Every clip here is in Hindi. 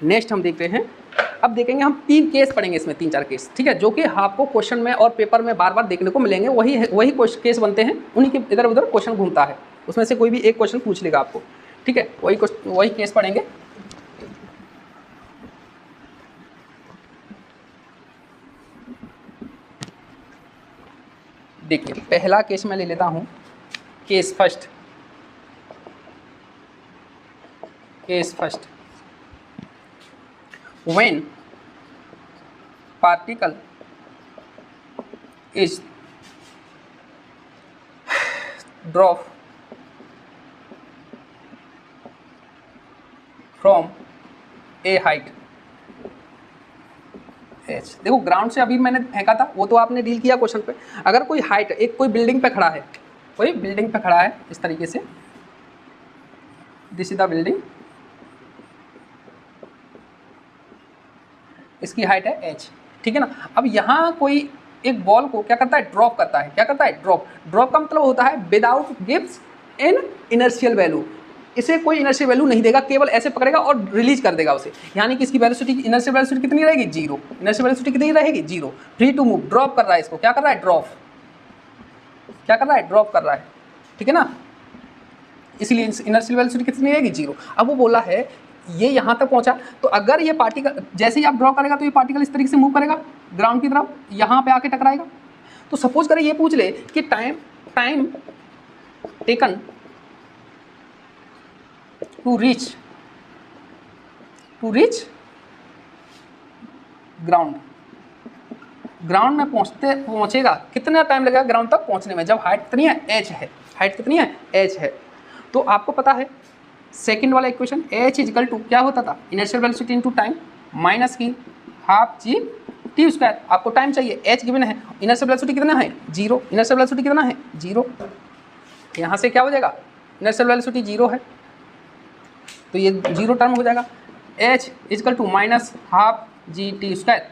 नेक्स्ट हम देखते हैं, अब देखेंगे हम 3 केस पढ़ेंगे इसमें, 3-4 केस, ठीक है, जो कि आपको क्वेश्चन में और पेपर में बार बार देखने को मिलेंगे। वही केस बनते हैं, उन्हीं के इधर उधर क्वेश्चन घूमता है, उसमें से कोई भी एक क्वेश्चन पूछ लेगा आपको, ठीक है, वही केस पढ़ेंगे। देखिए पहला केस मैं ले लेता हूँ, case first, when particle is drop from a height h। देखो ग्राउंड से अभी मैंने फेंका था, वो तो आपने डील किया क्वेश्चन पे। अगर कोई हाइट, एक कोई बिल्डिंग पे खड़ा है, कोई बिल्डिंग पे खड़ा है इस तरीके से, दिस इज द बिल्डिंग, इसकी हाइट है h, ठीक है ना। अब यहाँ कोई एक बॉल को क्या करता है, ड्रॉप करता है। क्या करता है, ड्रॉप का मतलब होता है without gives in inertial value, इसे कोई इनर्शियल वैल्यू नहीं देगा, केवल ऐसे पकड़ेगा और रिलीज कर देगा उसे, यानी कि इसकी वेलोसिटी, इनर्शियल वेलोसिटी कितनी रहेगी, 0। इनर्शियल वेलोसिटी कितनी रहेगी, 0। फ्री टू मूव, ड्रॉप कर रहा है इसको, क्या कर रहा है, ड्रॉप कर रहा है, ठीक है ना, इसलिए इनर्शियल वेलोसिटी कितनी रहेगी, 0। अब वो बोला है ये यहाँ तक पहुँचा, तो अगर ये पार्टिकल जैसे ही आप ड्रॉ करेगा तो ये पार्टिकल इस तरीके से मूव करेगा ग्राउंड की तरफ, यहाँ पे आके टकराएगा। तो सपोज करें ये पूछ ले कि time taken to reach ground में पहुँचेगा, कितना टाइम लगेगा ग्राउंड तक पहुँचने में, जब हाइट कितनी है, h है, हाइट कितनी है, h है। तो आपको पता है सेकंड वाला इक्वेशन, h इजकल टू क्या होता था, inertial velocity into time minus की हाफ जी टी स्क्वायर। आपको टाइम चाहिए, h गिवन है, इनर्शियल वेलोसिटी कितना है, 0। इनर्शियल वेलोसिटी कितना है, 0। यहाँ से क्या हो जाएगा, इनर्शियल वेलोसिटी 0 है, तो ये 0 टर्म हो जाएगा, h is equal to minus half g t square,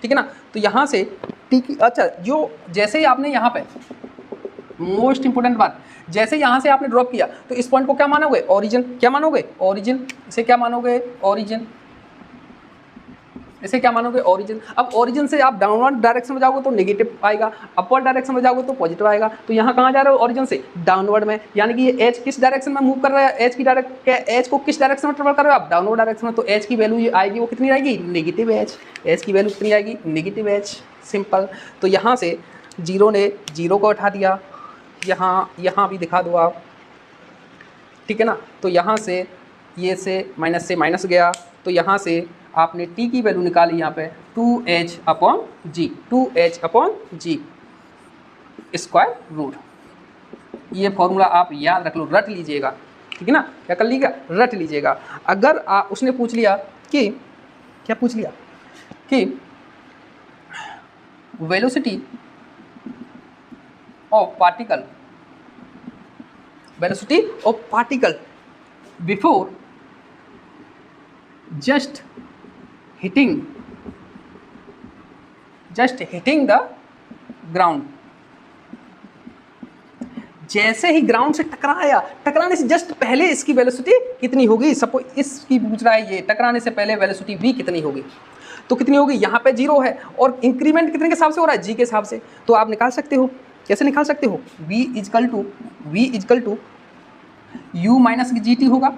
ठीक है ना। तो यहाँ से टी की, अच्छा जो जैसे ही आपने यहाँ पे मोस्ट इंपोर्टेंट बात, जैसे यहाँ से आपने ड्रॉप किया तो इस पॉइंट को क्या मानोगे, ओरिजिन। क्या मानोगे, ओरिजिन। इसे क्या मानोगे, ओरिजिन। इसे क्या मानोगे, ओरिजिन। अब ओरिजिन से आप डाउनवर्ड डायरेक्शन में जाओगे तो नेगेटिव आएगा, अपवर्ड डायरेक्शन में जाओगे तो पॉजिटिव आएगा। तो यहाँ कहाँ जा रहे हो, ओरिजिन से डाउनवर्ड में, यानी कि ये एच किस डायरेक्शन में मूव कर रहा है, एच को किस डायरेक्शन में ट्रेवल कर रहे हो आप, डाउनवर्ड डायरेक्शन में। तो एच की वैल्यू आएगी, वो कितनी आएगी, नेगेटिव एच की वैल्यू कितनी आएगी, नेगेटिव एच, सिंपल। तो यहाँ से 0 ने 0 को उठा दिया, यहाँ भी दिखा दो आप, ठीक है ना। तो यहाँ से ये से माइनस गया, तो यहाँ से आपने t की वैल्यू निकाली यहाँ पे 2h/g, 2h/g स्क्वायर रूट। ये फॉर्मूला आप याद रख लो, रट लीजिएगा, ठीक है ना। क्या कर लीजिएगा, रट लीजिएगा। अगर उसने पूछ लिया कि, क्या पूछ लिया कि velocity of particle before just hitting the ground, जैसे ही ग्राउंड से टकराया, टकराने से जस्ट पहले इसकी वेलोसिटी कितनी होगी, सपोज इसकी पूछ रहा है ये, टकराने से पहले वेलोसिटी v कितनी होगी, तो कितनी होगी, यहाँ पे 0 है और इंक्रीमेंट कितने के हिसाब से हो रहा है, g के हिसाब से। तो आप निकाल सकते हो, कैसे निकाल सकते हो, v is equal to u minus gt होगा।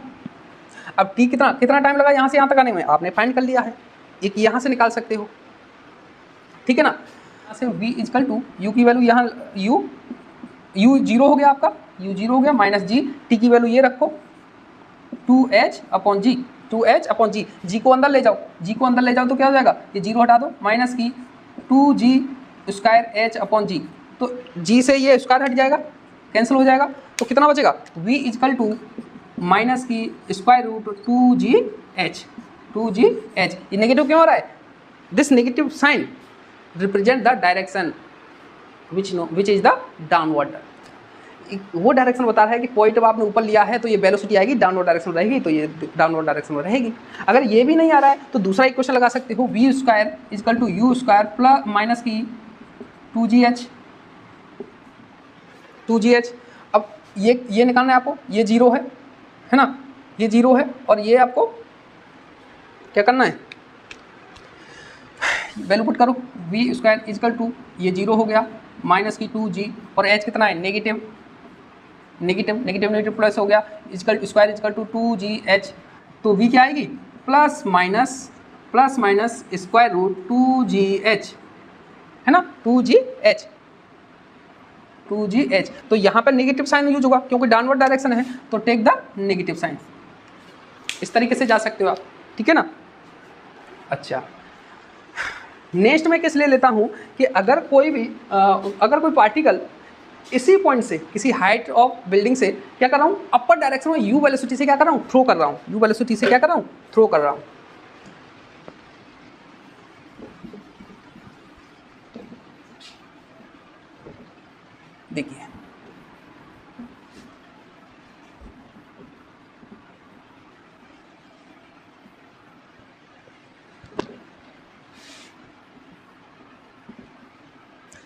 अब t कितना टाइम लगा यहाँ से यहाँ तक आने में, आपने फाइंड कर लिया है, एक यहाँ से निकाल सकते हो, ठीक है ना। यहाँ से v इजकल टू u की वैल्यू, यहाँ u 0 हो गया आपका, u 0 हो गया, माइनस g, t की वैल्यू ये रखो 2h/g, g को अंदर ले जाओ, तो क्या हो जाएगा, ये 0 हटा दो, माइनस की 2g स्क्वायर h/g, तो g से ये स्क्वायर हट जाएगा, कैंसिल हो जाएगा, तो कितना बचेगा, v इजकल टू माइनस की स्क्वायर रूट 2gh, ये नेगेटिव क्यों हो रहा है, this negative sign represent the direction which is the downward. वो डायरेक्शन बता रहा है कि पॉइंट आपने ऊपर लिया है तो ये वेलोसिटी आएगी डाउनवर्ड डायरेक्शन में रहेगी, तो ये डाउनवर्ड डायरेक्शन में रहेगी। अगर ये भी नहीं आ रहा है तो दूसरा इक्वेशन लगा सकते हो, v square is equal to u square plus minus की 2gh। अब ये निकालना है आपको, ये 0 है ना, ये 0 है और ये आपको क्या करना है, वैल्यू पुट करो, वी स्क्वायर इजकल टू ये 0 हो गया माइनस की 2g, और h कितना है negative, negative negative negative plus हो गया, is equal square is equal to 2gh, तो v क्या आएगी plus minus square root 2gh, है ना 2gh। तो यहाँ पर नेगेटिव साइन यूज होगा क्योंकि डाउनवर्ड डायरेक्शन है, तो टेक द नेगेटिव साइन। इस तरीके से जा सकते हो आप, ठीक है ना। अच्छा, नेक्स्ट मैं किस ले लेता हूँ कि अगर कोई पार्टिकल इसी पॉइंट से किसी हाइट ऑफ बिल्डिंग से क्या कर रहा हूँ, अपर डायरेक्शन में यू वेलोसिटी से क्या कर रहा हूँ, थ्रो कर रहा हूँ, यू वेलोसिटी से क्या कर रहा हूँ, थ्रो कर रहा हूँ। देखिए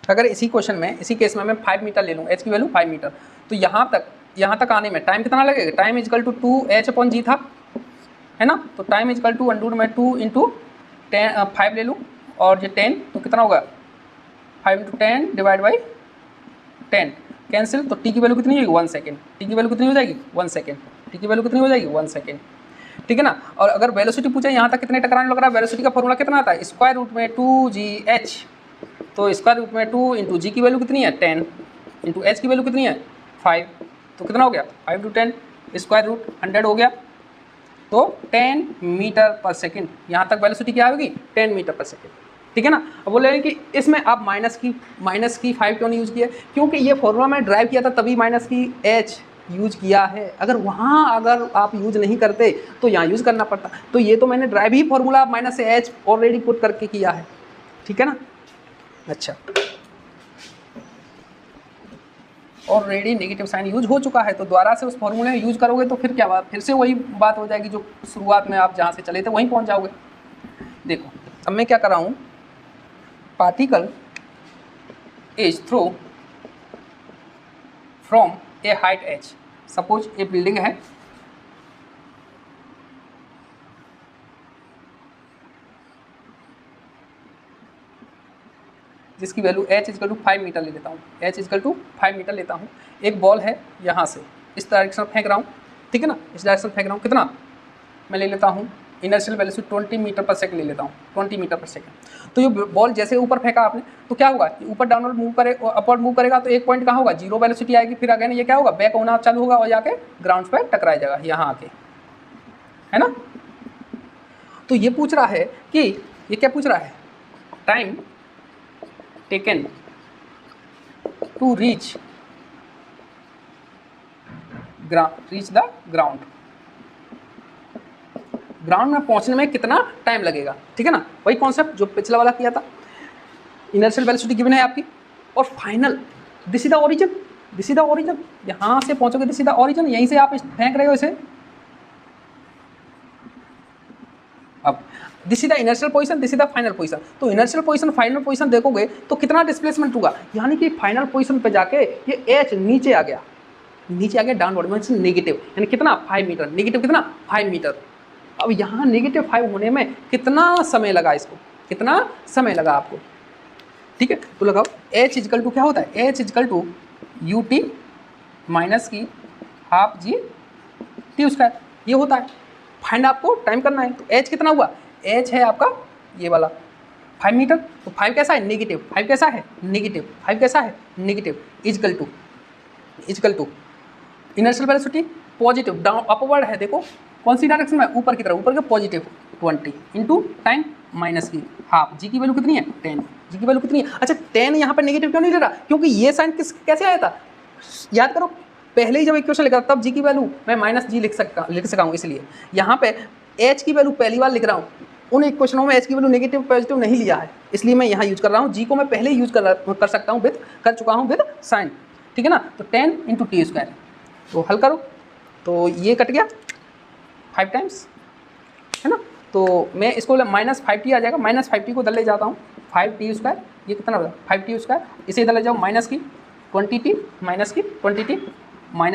अगर इसी क्वेश्चन में, इसी केस में मैं 5 मीटर ले लूँ, h की वैल्यू 5 मीटर, तो यहाँ तक आने में टाइम कितना लगेगा, टाइम इजकल टू 2h/g था, है ना। तो टाइम इजकल टू अंडर में 2 इंटू 5 ले लूँ, और ये 10 तो कितना होगा 5 इंटू 10 डिवाइड बाई 10 कैंसिल, तो t की वैल्यू कितनी होगी 1 सेकेंड, t की वैल्यू कितनी हो जाएगी 1 सेकेंड, t की वैल्यू कितनी हो जाएगी 1 सेकेंड, ठीक है ना। और अगर वेलोसिटी पूछे यहाँ तक कितने टकराने लग रहा है, वेलोसिटी का फॉर्मूला कितना आता है, स्क्वायर रूट में 2gh, तो स्क्वायर रूट में 2 इंटू जी की वैल्यू कितनी है 10 इंटू एच की वैल्यू कितनी है 5, तो कितना हो गया 5 टू 10 स्क्वायर रूट 100 हो गया, तो 10 मीटर पर सेकेंड। यहाँ तक वेलोसिटी क्या होगी 10 मीटर पर सेकेंड, ठीक है ना। अब बोल रहे हैं कि इसमें आप माइनस की 5 क्यों नहीं यूज़ किया, क्योंकि ये फॉर्मूला मैं ड्राइव किया था तभी माइनस की h यूज किया है, अगर आप यूज नहीं करते तो यहाँ यूज़ करना पड़ता, तो ये तो मैंने ड्राइव ही फॉर्मूला माइनस से h ऑलरेडी पुट करके किया है, ठीक है ना। अच्छा, ऑलरेडी नेगेटिव साइन यूज हो चुका है, तो दोबारा से उस फॉर्मूले में यूज करोगे तो फिर क्या बात, फिर से वही बात हो जाएगी जो शुरुआत में आप जहाँ से चले थे वहीं पहुँच जाओगे। देखो अब मैं क्या कर रहा हूँ, particle is throw from a height h, suppose a building है, जिसकी value h is equal to 5 metre ले लेता हूँ, h इजकल टू 5 मीटर लेता हूँ। एक बॉल है यहाँ से इस डायरेक्शन फेंक रहा हूँ, ठीक है ना, इस डायरेक्शन फेंक रहा हूँ, कितना मैं ले लेता हूँ inertial velocity 20 metre per second ले लेता हूँ, 20 मीटर पर सेकंड। तो ये बॉल जैसे ऊपर फेंका आपने तो क्या होगा, ऊपर डाउनवर्ड मूव करे, अपवर्ड मूव करेगा, तो एक पॉइंट कहाँ होगा, जीरो वेलोसिटी आएगी, फिर अगेन ये क्या होगा बैक होना चालू होगा और जाके ग्राउंड पर टकराया जाएगा यहाँ आके, है ना। तो ये पूछ रहा है कि ये क्या पूछ रहा है, time taken to reach the ground, ground में पहुंचने में कितना टाइम लगेगा, ठीक है ना। वही कॉन्सेप्ट जो पिछला वाला किया था, इनर्शियल वेलोसिटी गिवन है आपकी, और final this is the origin, यहाँ से पहुंचोगे दिस इज द ओरिजिन, यहीं से आप फेंक रहे हो इसे। अब this is the inertial position, this is the final position, तो इनर्शियल पोजीशन फाइनल पोजीशन देखोगे तो कितना डिस्प्लेसमेंट होगा, यानी कि फाइनल पोजीशन पे जाके ये h नीचे आ गया डाउनवर्ड में नेगेटिव, यानी कितना 5 मीटर, नेगेटिव कितना 5 मीटर। अब यहाँ नेगेटिव 5 होने में कितना समय लगा, इसको कितना समय लगा आपको, ठीक है। तो लगाओ h इजकल टू क्या होता है, h is equal to u t minus की हाफ जी टी स्क्वायर, ये होता है। फाइंड आपको टाइम करना है, तो h कितना हुआ, h है आपका ये वाला 5 मीटर, तो 5 कैसा है नेगेटिव, 5 कैसा है नेगेटिव, 5 कैसा है negative, is equal to inertial velocity positive down upward है, देखो कौन सी डायरेक्शन में, ऊपर की तरफ, ऊपर के पॉजिटिव 20 इंटू टाइम माइनस की हाफ, जी की वैल्यू कितनी है 10, जी की वैल्यू कितनी है। अच्छा 10 यहाँ पर नेगेटिव क्यों नहीं ले रहा, क्योंकि ये साइन कैसे आया था, याद करो पहले ही जब इक्वेशन लिखा तब जी की वैल्यू मैं माइनस जी लिख सका हूँ, इसलिए यहाँ पे एच की वैल्यू पहली बार लिख रहा हूँ, उन इक्वेशनों में एच की वैल्यू नेगेटिव पॉजिटिव नहीं लिया है, इसलिए मैं यहाँ यूज कर रहा हूँ, जी को मैं पहले ही यूज कर सकता हूँ कर चुका हूँ विद साइन, ठीक है ना। तो 10 इंटू टी स्क्वायर, तो हल करो तो ये कट गया 5 टाइम्स, है ना। तो मैं इसको -5t आ जाएगा, -5t को इधर ले जाता हूँ, 5t स्क्वायर, ये कितना होगा 5t स्क्वायर, इसे इधर ले जाओ माइनस की 20t माइनस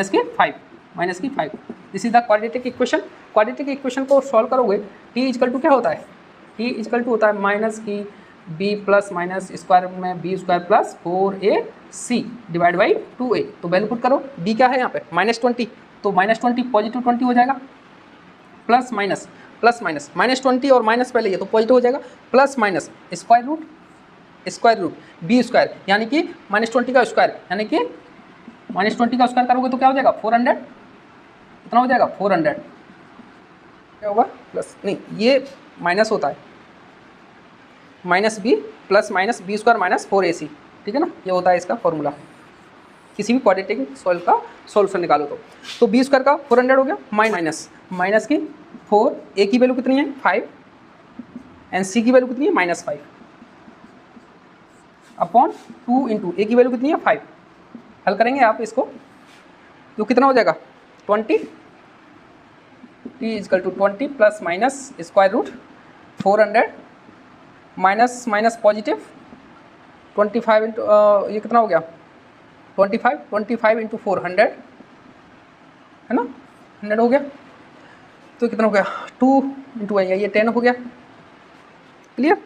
की 5, this is the quadratic equation. Quadratic equation को सॉल्व करोगे टी इजकल टू क्या होता है, टी इजकल टू होता है माइनस की बी प्लस माइनस स्क्वायर में b square plus 4ac divide by 2a। तो वैल्यू पुट करो, b क्या है यहाँ पे -20, तो -20 पॉजिटिव 20 हो जाएगा, प्लस माइनस -20 और माइनस पहले ये तो पॉजिटिव हो जाएगा, plus minus square root b square यानी कि -20 का स्क्वायर यानी कि -20 का स्क्वायर करोगे तो क्या हो जाएगा 400, कितना हो जाएगा 400, क्या होगा प्लस नहीं ये माइनस होता है minus b plus minus b square minus 4ac, ठीक है ना, ये होता है इसका फॉर्मूला किसी भी क्वाड्रेटिक सॉल्व का सॉल्यूशन निकालो तो बी स्क्वायर का 400 हो गया माइनस की 4, ए की वैल्यू कितनी है 5 एंड सी की वैल्यू कितनी है -5 अपॉन 2 इंटू ए की वैल्यू कितनी है 5। हल करेंगे आप इसको तो कितना हो जाएगा 20, t is equal to 20 plus minus square root 400 minus positive 25 into ये कितना हो गया 25 इंटू 400 है ना, 100 हो गया, तो कितना हो गया 2 इंटू ये 10 हो गया, क्लियर।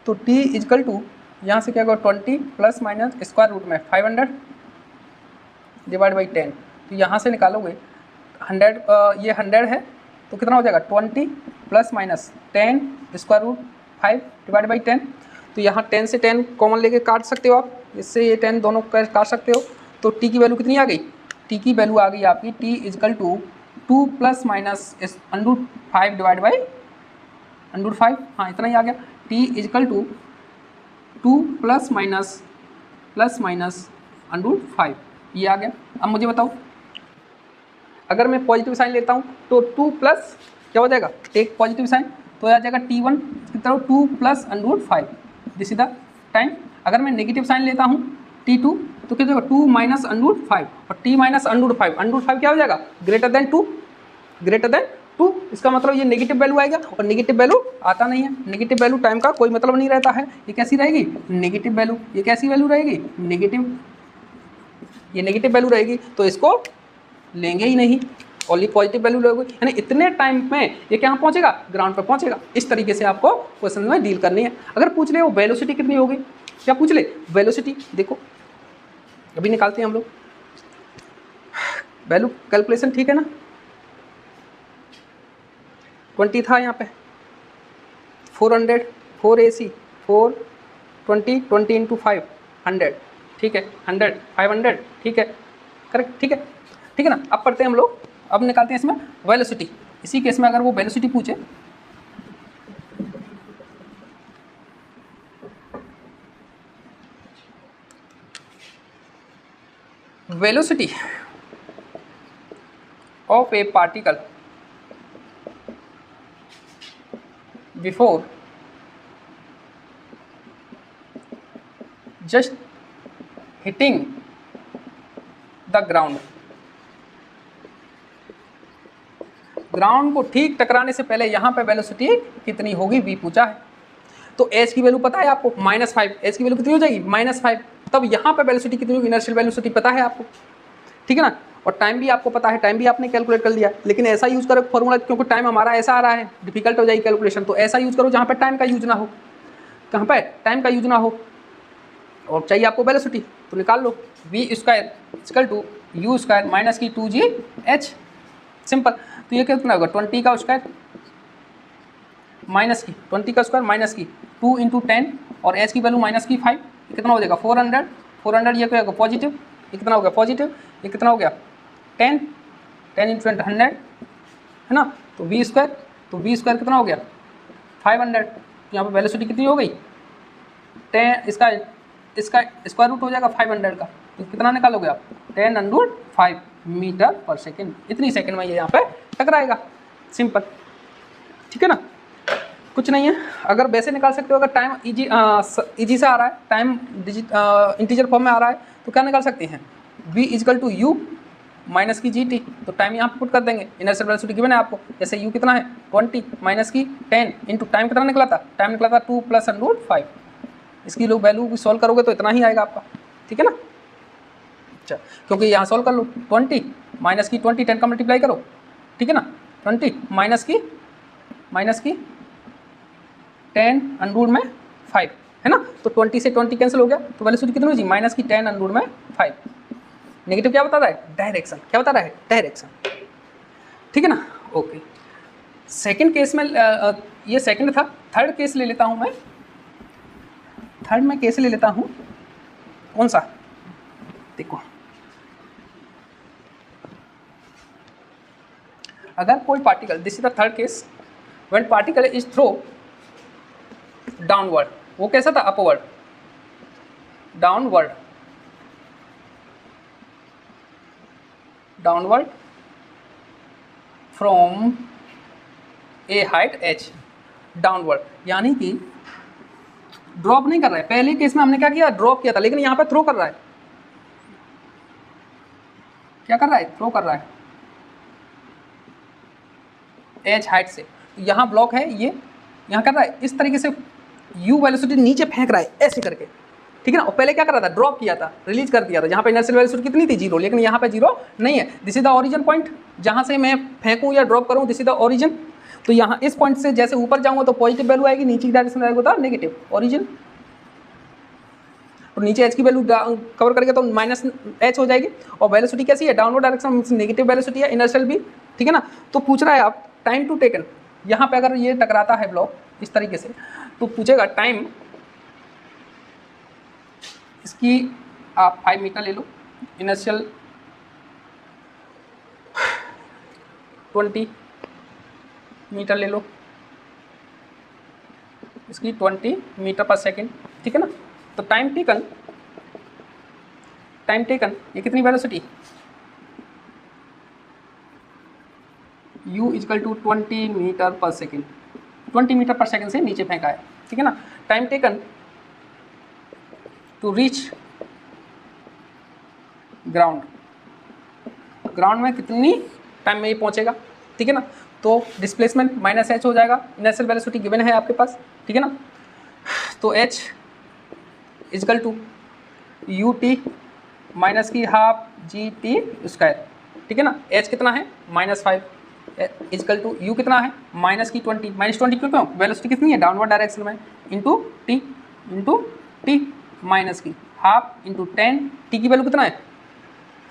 तो t इजकल टू यहाँ से क्या होगा 20 प्लस माइनस स्क्वायर रूट में 500 डिवाइड बाई 10, तो यहाँ से निकालोगे 100 ये 100 है तो कितना हो जाएगा 20 plus minus 10 square root 5 divide by 10, तो यहाँ 10 से 10 कॉमन लेके काट सकते हो आप, इससे ये 10 दोनों काट सकते हो, तो t की वैल्यू कितनी आ गई, t की वैल्यू आ गई आपकी t is equal to 2 plus minus √5 divide by √5, हाँ इतना ही आ गया, t is equal to 2 plus minus √5 ये आ गया। अब मुझे बताओ अगर मैं पॉजिटिव साइन लेता हूँ तो 2 प्लस क्या हो जाएगा, टेक पॉजिटिव साइन तो आ जाएगा t1 की तरफ 2 plus √5 this is the time. अगर मैं नेगेटिव साइन लेता हूँ t2 तो क्या हो जाएगा 2 माइनस √5 और t माइनस √5 क्या हो जाएगा ग्रेटर देन 2, इसका मतलब ये नेगेटिव वैल्यू आएगा और नेगेटिव वैल्यू आता नहीं है, नेगेटिव वैल्यू टाइम का कोई मतलब नहीं रहता है, ये कैसी रहेगी नेगेटिव वैल्यू, ये कैसी वैल्यू रहेगी नेगेटिव, ये नेगेटिव वैल्यू रहेगी तो इसको लेंगे ही नहीं, ओनली पॉजिटिव वैल्यू लोगे, यानी इतने टाइम में ये क्या पहुंचेगा ग्राउंड पर पहुंचेगा। इस तरीके से आपको क्वेश्चन में डील करनी है। अगर पूछ ले वो वेलोसिटी कितनी होगी, क्या पूछ ले वेलोसिटी, देखो अभी निकालते हैं हम लोग वैल्यू कैलकुलेशन, ठीक है ना, 20 था यहाँ पे 400 4ac 4 20 इंटू 5 100, ठीक है 100 500, ठीक है करेक्ट, ठीक है ना। अब पढ़ते हैं हम लोग, अब निकालते हैं इसमें वेलोसिटी। इसी केस में अगर वो वेलोसिटी पूछे velocity of a particle before just hitting the ground, ground को ठीक टकराने से पहले यहाँ पे वेलोसिटी कितनी होगी v पूछा है। तो h की वैल्यू पता है आपको -5, h की वैल्यू कितनी हो जाएगी -5, तब यहाँ पे वेलोसिटी कितनी होगी इनर्शियल वेलोसिटी पता है आपको, ठीक है ना, और टाइम भी आपको पता है, टाइम भी आपने कैलकुलेट कर लिया, लेकिन ऐसा यूज़ करो फॉर्मूला क्योंकि टाइम हमारा ऐसा आ रहा है डिफिकल्ट हो जाएगी कैलकुलेशन, तो ऐसा यूज़ करो जहाँ पे टाइम का यूज ना हो, कहाँ पे टाइम का यूज ना हो, और चाहिए आपको वेलोसिटी तो निकाल लो v square equal to u square minus की 2gh, सिंपल। तो ये कितना होगा 20 का स्क्वायर माइनस की 20 का स्क्वायर माइनस की 2 इंटू 10 और h की वैल्यू माइनस की 5, ये कितना हो जाएगा 400 ये क्या होगा पॉजिटिव, ये कितना हो गया पॉजिटिव, ये कितना हो गया 10 इंटू 100 है ना, तो v स्क्वायर कितना हो गया 500, यहाँ पर वेलोसिटी कितनी हो गई 10, इसका स्क्वायर रूट हो जाएगा 500 का, तो कितना निकालोगे आप 10√5 मीटर पर सेकेंड, इतनी सेकेंड में ये यहाँ पे टकराएगा, सिंपल, ठीक है ना, कुछ नहीं है। अगर वैसे निकाल सकते हो, अगर टाइम इजी से आ रहा है, टाइम इंटीजर फॉर्म में आ रहा है तो क्या निकाल सकते हैं v is equal to u minus की gt, तो टाइम यहाँ पे पुट कर देंगे, इनर्शियल वेलोसिटी गिवन है आपको, जैसे u कितना है 20 माइनस की 10 इंटू टाइम कितना निकला था, टाइम निकला था 2 प्लस √5, इसकी लोग वैल्यू भी सॉल्व करोगे तो इतना ही आएगा आपका, ठीक है ना। अच्छा क्योंकि यहाँ सॉल्व कर लो 20 माइनस की 20 10 का मल्टीप्लाई करो ठीक है ना, 20 माइनस की 10 अंडर में 5 है ना, तो 20 से 20 कैंसिल हो गया, तो वेलोसिटी कितनी हो जी माइनस की 10 अंडर में 5। नेगेटिव क्या बता रहा है, डायरेक्शन, क्या बता रहा है, डायरेक्शन, ठीक है ना। ओके, सेकंड केस में ये सेकंड था, थर्ड केस ले लेता हूं मैं, थर्ड में केस ले लेता हूं, कौन सा, देखो अगर कोई particle, this is the third case, when particle is throw downward, वो कैसा था, upward, downward from a height h, downward, यानी कि ड्रॉप नहीं कर रहा है। पहले केस में हमने क्या किया, ड्रॉप किया था, लेकिन यहां पे थ्रो कर रहा है, क्या कर रहा है, थ्रो कर रहा है h हाइट से। यहां ब्लॉक है, ये यहां कर रहा है इस तरीके से, u वेलोसिटी नीचे फेंक रहा है ऐसे करके, ठीक है ना। और पहले क्या कर रहा था, ड्रॉप किया था, रिलीज कर दिया था, जहां पे इनर्शियल वेलोसिटी कितनी थी, 0, लेकिन यहाँ पे 0 नहीं है। This is the origin point, जहां से मैं फेंकूं या ड्रॉप करूं, दिस इज द ओरिजिन। तो यहाँ इस पॉइंट से जैसे ऊपर जाऊंगा तो पॉजिटिव वैल्यू आएगी, नीचे की डायरेक्शन में आएगा नेगेटिव, ओरिजिन। तो नीचे h की वैल्यू कवर करेंगे तो माइनस h हो जाएगी, और वेलोसिटी कैसी है, downward direction means negative velocity है, इनर्शियल भी, ठीक है ना। तो पूछ रहा है आप टाइम टू टेकन, यहाँ पे अगर ये टकराता है ब्लॉक इस तरीके से, तो पूछेगा टाइम, इसकी आप 5 मीटर ले लो, इनर्शियल 20 मीटर ले लो, इसकी 20 मीटर पर सेकेंड, ठीक है ना। तो टाइम टेकन ये कितनी velocity, u is equal to 20 metre per second, 20 metre per second से नीचे फेंका है, ठीक है ना। Time taken to reach ground, ground में कितनी टाइम में ये पहुंचेगा, ठीक है ना। तो डिस्प्लेसमेंट माइनस h हो जाएगा, इनर्शियल वेलोसिटी गिवन है आपके पास, ठीक है ना। तो h is equal to u t minus की हाफ जी टी स्क्वायर, ठीक है ना। h कितना है -5, इजकल टू u कितना है -20, -20 क्यों, वेलोसिटी कितनी है, डाउनवर्ड डायरेक्शन में, इंटू टी माइनस की हाफ इंटू 10, टी की वैल्यू कितना है,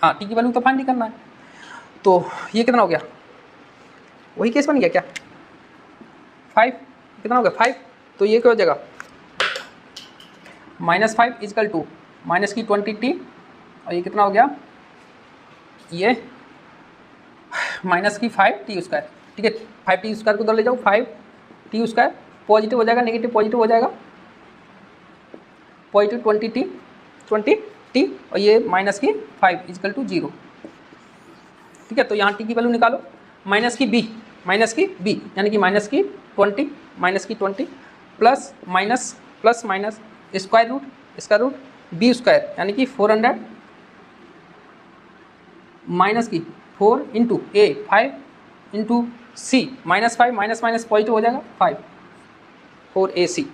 हाँ टी की वैल्यू तो फाइंड ही करना है। तो ये कितना हो गया, वही केस बन गया क्या, 5, कितना हो गया 5, तो ये क्या हो जाएगा -5 इजकल टू माइनस की 20t, और ये कितना हो गया, ये माइनस की 5t स्क्वायर, ठीक है। 5t स्क्वायर को उधर ले जाओ, 5t स्क्वायर पॉजिटिव हो जाएगा, नेगेटिव पॉजिटिव हो जाएगा, पॉजिटिव 20t और ये माइनस की 5 इजकल टू 0, ठीक है। तो यहाँ t की वैल्यू निकालो, माइनस की b यानी कि माइनस की 20 plus minus square root b square यानी कि 400 माइनस की 4 into a 5 into c -5 minus positive हो जाएगा 5 4ac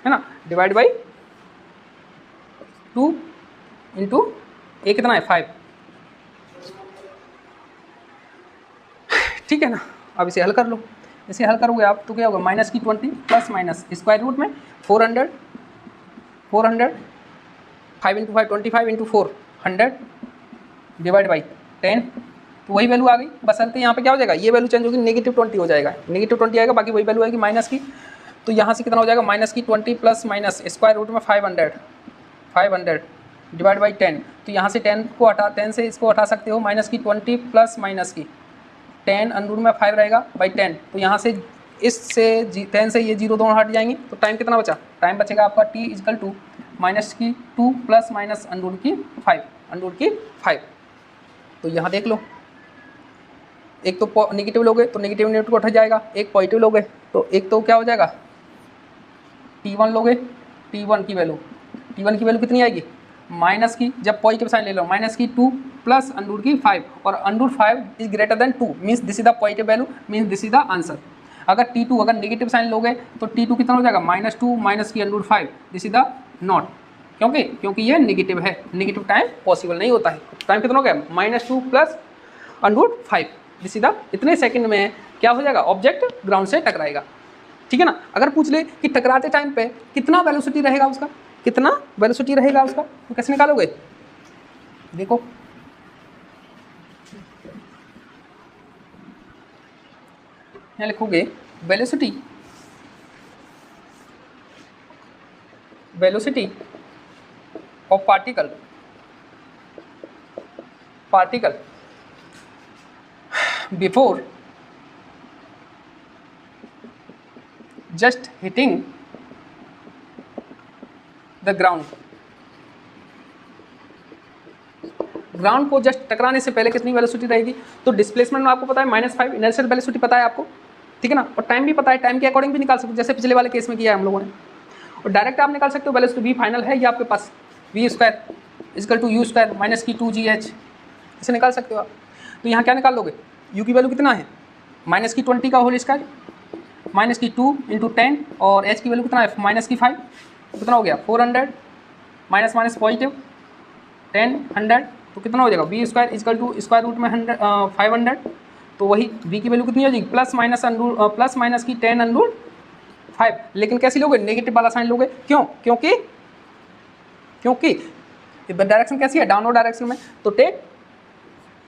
है ना, डिवाइड बाई 2 इंटू a कितना है 5, ठीक है ना। अब इसे हल कर लो, इसे हल करोगे आप तो क्या होगा, माइनस की 20 प्लस माइनस स्क्वायर रूट में 400 5 इंटू 5 25 इंटू 4 100 डिवाइड बाई 10, तो वही वैल्यू आ गई। बसंते यहाँ पे क्या हो जाएगा, ये वैल्यू चेंज होगी, -20 हो जाएगा, -20 आएगा, बाकी वही वैल्यू आएगी माइनस की। तो यहाँ से कितना हो जाएगा, माइनस की 20 प्लस माइनस स्क्वायर रूट में 500 डिवाइड बाई 10, तो यहाँ से 10 से इसको हटा सकते हो, माइनस की 20 प्लस माइनस की 10 अंदर में 5 रहेगा बाई 10, तो यहाँ से इससे 10 से ये 0 दोनों हट जाएंगे, तो टाइम कितना बचा, टाइम बचेगा आपका t इजकल टू माइनस की 2 प्लस माइनस अंडर की 5। तो यहाँ देख लो, एक तो नेगेटिव लोगे तो नेगेटिव को हट जाएगा, एक पॉजिटिव लोगे तो एक तो क्या हो जाएगा, t1 लोगे, t1 की वैल्यू कितनी आएगी, माइनस की, जब पॉजिटिव साइन ले लो, माइनस की 2 प्लस अंडर की 5, और under 5 is greater than 2 means this is the positive value, means this is the answer. अगर t2 अगर नेगेटिव साइन लोगे तो t2 कितना हो जाएगा, -2 माइनस की under 5, this is the not, क्योंकि ये नेगेटिव है, नेगेटिव टाइम पॉसिबल नहीं होता है। टाइम कितना हो गया, -2 प्लस √5। सीधा इतने सेकंड में क्या हो जाएगा, ऑब्जेक्ट ग्राउंड से टकराएगा। ठीक है ना। अगर पूछ ले कि टकराते टाइम पे कितना वेलोसिटी रहेगा उसका, कितना वेलोसिटी रहेगा उसका, तो कैसे निकालोगे, देखो यहाँ लिखोगे velocity of particle before just hitting the ground को जस्ट टकराने से पहले कितनी वेलोसिटी रहेगी। तो डिस्प्लेसमेंट में आपको पता है -5, इनर्शियल वेलोसिटी पता है आपको, ठीक है ना, और टाइम भी पता है, टाइम के अकॉर्डिंग भी निकाल सकते हो जैसे पिछले वाले केस में किया है हम लोगों ने। और डायरेक्ट आप निकाल सकते हो वेलोसिटी v फाइनल है ये आपके पास v² = u² - की 2gh, इसे निकाल सकते हो आप। तो यहाँ क्या निकाल लोगे, u की वैल्यू कितना है -की 20 का होल स्क्वायर -की 2 × 10 और h की वैल्यू कितना है -की 5, तो कितना हो गया 400 माइनस पॉजिटिव 10 100, तो कितना हो जाएगा v² = स्क्वायर रूट में 500, तो वही v की वैल्यू कितनी हो जाएगी प्लस माइनस की 10 √5। लेकिन कैसे लोगे, नेगेटिव वाला साइन लोगे, क्यों, क्योंकि डायरेक्शन कैसी है, डाउनवर्ड डायरेक्शन में, तो टेक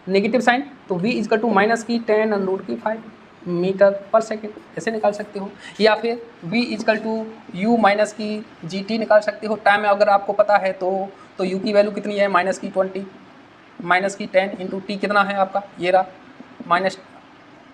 नेगेटिव साइन, तो v = -की 10 √5 मीटर पर सेकेंड, ऐसे निकाल सकते हो। या फिर v = u की gt निकाल सकते हो। टाइम में अगर आपको पता है तो u की वैल्यू कितनी है -की 20 -की 10 × t कितना है आपका, ये रहा माइनस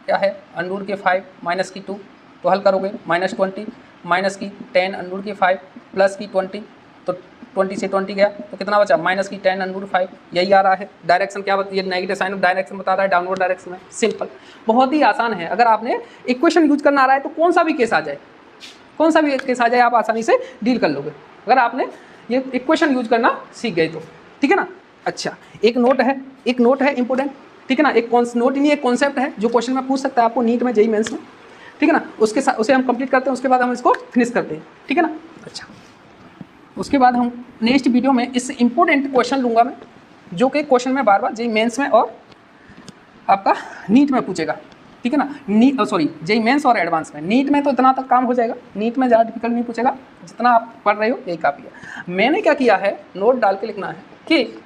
क्या है √5 -की 2, तो हल करोगे -20 की 10 √5 प्लस की 20, तो 20 से 20 गया तो कितना बचा -की 10 √5, यही आ रहा है। डायरेक्शन क्या ये नेगेटिव साइन ऑफ डायरेक्शन बता रहा है, डाउनवर्ड डायरेक्शन में। सिंपल, बहुत ही आसान है। अगर आपने इक्वेशन यूज करना आ रहा है तो कौन सा भी केस आ जाए आप आसानी से डील कर लोगे, अगर आपने ये इक्वेशन यूज करना सीख गए तो, ठीक है ना। अच्छा, एक नोट है इंपोर्टेंट, ठीक है ना, एक नोट नहीं, एक कॉन्सेप्ट है जो क्वेश्चन में पूछ सकता है आपको नीट में, जेईई मेंस में, ठीक है ना। उसके साथ उसे हम कंप्लीट करते हैं, उसके बाद हम इसको फिनिश करते हैं, ठीक है ना। अच्छा, उसके बाद हम नेक्स्ट वीडियो में इस इंपॉर्टेंट क्वेश्चन लूँगा मैं, जो कि क्वेश्चन में बार जेईई मेंस में और आपका नीट में पूछेगा, ठीक है ना। जेईई मेंस और एडवांस में। नीट में तो इतना तक काम हो जाएगा, नीट में ज़्यादा डिफिकल्ट नहीं पूछेगा, जितना आप पढ़ रहे हो यही काफ़ी है। मैंने क्या किया है, नोट डाल के लिखना है कि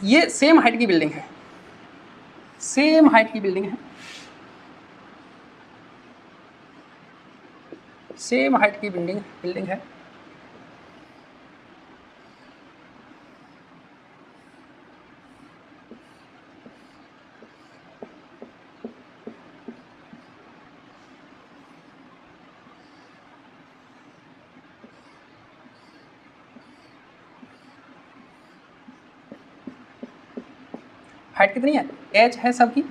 ये सेम हाइट की बिल्डिंग है, सेम हाइट की बिल्डिंग है, सेम हाइट की बिल्डिंग है। हाइट कितनी है, एच है सबकी,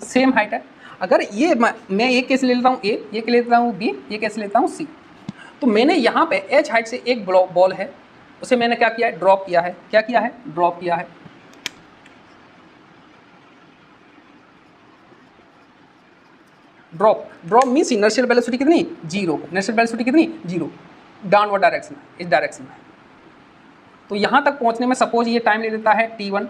सेम हाइट है। अगर ये मैं एक केस ले लेता हूँ ए, ये ले लेता हूँ बी, ये केस लेता हूँ सी, तो मैंने यहाँ पे एच हाइट से एक बॉल है, उसे मैंने क्या किया है, ड्रॉप किया है। क्या किया है, ड्रॉप किया है। ड्रॉप मीन्स इनर्शियल वेलोसिटी कितनी, 0। इनर्शियल वेलोसिटी कितनी, 0, डाउनवर्ड डायरेक्शन, इस डायरेक्शन में। तो यहाँ तक पहुँचने में सपोज ये टाइम ले लेता है t1,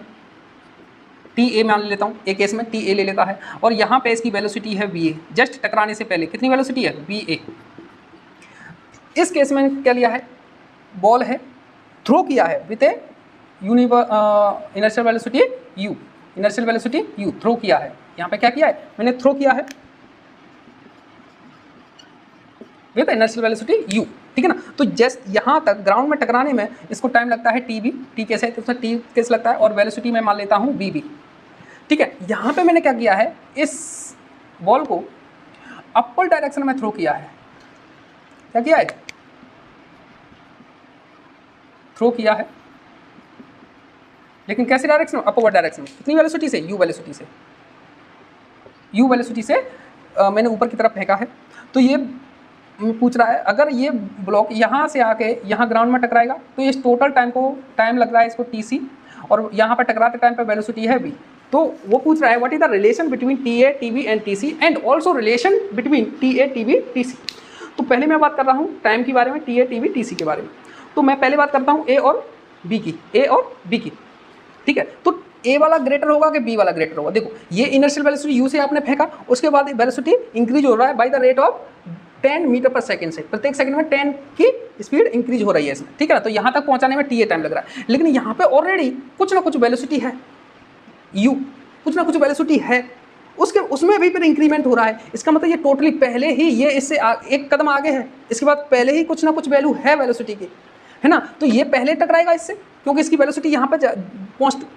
टी ए मान लेता हूँ, एक केस में टी ए ले लेता है, और यहाँ पे इसकी वेलोसिटी है वी ए, जस्ट टकराने से पहले कितनी वेलोसिटी है, वी ए। इस केस में क्या लिया है, बॉल है, थ्रो किया है with a inertial velocity u, inertial velocity u, throw किया है। यहाँ पे क्या किया है, मैंने थ्रो किया है विथ इनर्शियल वेलोसिटी यू, ठीक है ना। तो जस्ट यहाँ तक ग्राउंड में टकराने में इसको टाइम लगता है टी बी, टी कैसे है, तो टी कैसे लगता है, और वेलोसिटी में मान लेता हूँ वी बी, ठीक है। यहाँ पे मैंने क्या किया है, इस बॉल को अपर डायरेक्शन में थ्रो किया है। क्या किया है, थ्रो किया है, लेकिन कैसे डायरेक्शन में, अपवर्ड डायरेक्शन में। कितनी वेलोसिटी से, यू वेलोसिटी से, यू वेलोसिटी से मैंने ऊपर की तरफ फेंका है। तो ये पूछ रहा है, अगर ये ब्लॉक यहाँ से आके यहाँ ग्राउंड में टकराएगा तो ये टोटल टाइम लग रहा है इसको टी सी, और यहाँ पर टकराते टाइम पे वेलोसिटी है वी। तो वो पूछ रहा है what is the relation between t a t b and t c, and also relation between t a t b t c. तो पहले मैं बात कर रहा हूँ टाइम के बारे में, t a t b t c के बारे में। तो मैं पहले बात करता हूँ ए और बी की, ए और बी की, ठीक है। तो ए वाला ग्रेटर होगा कि बी वाला ग्रेटर होगा। देखो ये इनर्शियल वेलोसिटी यू से आपने फेंका, उसके बाद वेलोसिटी इंक्रीज हो रहा है by the rate of 10 metre per second से, प्रत्येक सेकंड में 10 की स्पीड इंक्रीज हो रही है इसमें, ठीक है ना। तो यहाँ तक पहुँचाने में टी ए टाइम लग रहा है, लेकिन यहाँ पे ऑलरेडी कुछ ना कुछ वेलोसिटी है यू, कुछ ना कुछ वेलोसिटी है, उसमें भी फिर इंक्रीमेंट हो रहा है। इसका मतलब ये टोटली पहले ही ये इससे एक कदम आगे है, इसके बाद पहले ही कुछ ना कुछ वैल्यू है वेलोसिटी की, है ना। तो ये पहले टकराएगा इससे, क्योंकि इसकी वेलोसिटी यहाँ पे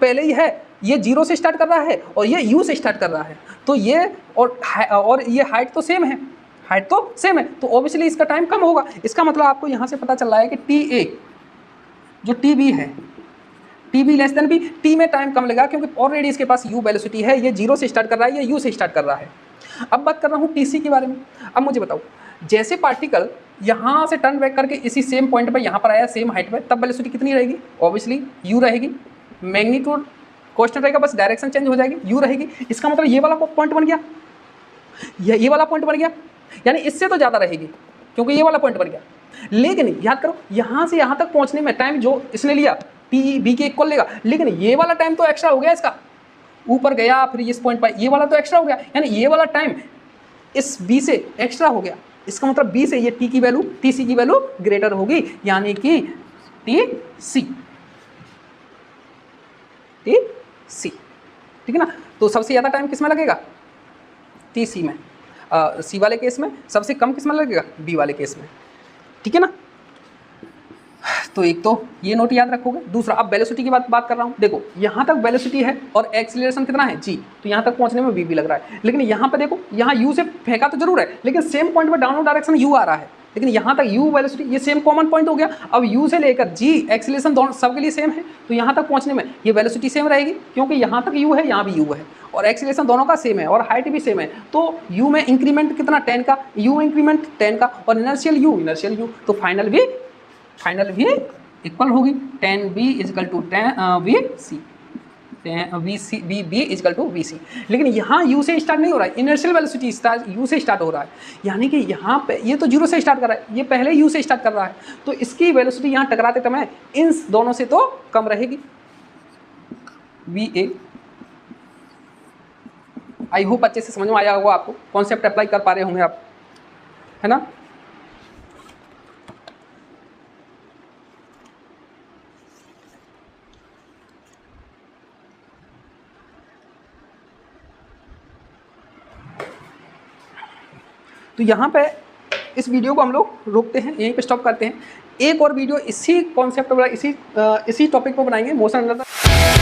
पहले ही है, ये 0 से स्टार्ट कर रहा है और ये u से स्टार्ट कर रहा है। तो ये और ये हाइट तो सेम है, हाइट तो सेम है, तो ऑब्वियसली इसका टाइम कम होगा। इसका मतलब आपको यहाँ से पता चल रहा है कि टी ए जो टी बी है, T B less than B, T में टाइम कम लगेगा क्योंकि ऑलरेडी इसके पास u वेलोसिटी है, ये 0 से स्टार्ट कर रहा है, ये u से स्टार्ट कर रहा है। अब बात कर रहा हूँ टी सी के बारे में। अब मुझे बताओ, जैसे पार्टिकल यहाँ से टर्न बैक करके इसी सेम पॉइंट पे यहाँ पर आया, सेम हाइट पे, तब वेलोसिटी कितनी रहेगी? ऑब्वियसली u रहेगी, मैग्नीट्यूड कांस्टेंट रहेगा, बस डायरेक्शन चेंज हो जाएगी, u रहेगी। इसका मतलब ये वाला पॉइंट बन गया, ये वाला पॉइंट बन गया, यानी इससे तो ज़्यादा रहेगी क्योंकि ये वाला पॉइंट बन गया। लेकिन याद करो यहाँ से यहाँ तक पहुँचने में टाइम जो इसने लिया टी बी के इक्वल लेगा, लेकिन ये वाला टाइम तो एक्स्ट्रा हो गया इसका, ऊपर गया फिर इस पॉइंट पर, ये वाला तो एक्स्ट्रा हो गया, यानी ये वाला टाइम इस बी से एक्स्ट्रा हो गया। इसका मतलब बी से ये टी की वैल्यू, टी सी की वैल्यू ग्रेटर होगी, यानी कि टी सी, ठीक है ना। तो सबसे ज़्यादा टाइम किस में लगेगा? टी सी में, सी वाले केस में। सबसे कम किस में लगेगा? बी वाले केस में, ठीक है ना। तो एक तो ये नोट याद रखोगे। दूसरा, अब वेलोसिटी की बात कर रहा हूँ। देखो यहाँ तक वेलोसिटी है और एक्सीलरेशन कितना है? जी, तो यहाँ तक पहुँचने में भी लग रहा है। लेकिन यहाँ पे देखो, यहाँ u से फेंका तो जरूर है, लेकिन सेम पॉइंट पर डाउनवर्ड डायरेक्शन u आ रहा है, लेकिन यहाँ तक u वेलोसिटी, ये सेम कॉमन पॉइंट हो गया। अब u से लेकर g एक्सीलरेशन दोनों सबके लिए सेम है, तो यहाँ तक पहुँचने में ये वेलोसिटी सेम रहेगी, क्योंकि यहाँ तक u है, यहाँ भी u है, और एक्सीलरेशन दोनों का सेम है और हाइट भी सेम है। तो u में इंक्रीमेंट कितना? 10 का, u इंक्रीमेंट 10 का, और इनर्शियल u, तो फाइनल भी इक्वल होगी 10b equal to 10 vc, v is equal to vc। लेकिन यहाँ u से स्टार्ट नहीं हो रहा है, इनर्शियल वेलोसिटी u से स्टार्ट हो रहा है, यानी कि यहाँ पे ये तो 0 से स्टार्ट कर रहा है, ये पहले u से स्टार्ट कर रहा है, तो इसकी वेलोसिटी यहाँ टकराते समय इन दोनों से तो कम रहेगी, va। आई होप अच्छे से समझ में आया होगा आपको, कॉन्सेप्ट अप्लाई कर पा रहे होंगे आप, है ना। तो यहाँ पे इस वीडियो को हम लोग रोकते हैं, यहीं पे स्टॉप करते हैं। एक और वीडियो इसी कॉन्सेप्ट पर, इसी टॉपिक पर बनाएंगे, मोशन अंडर द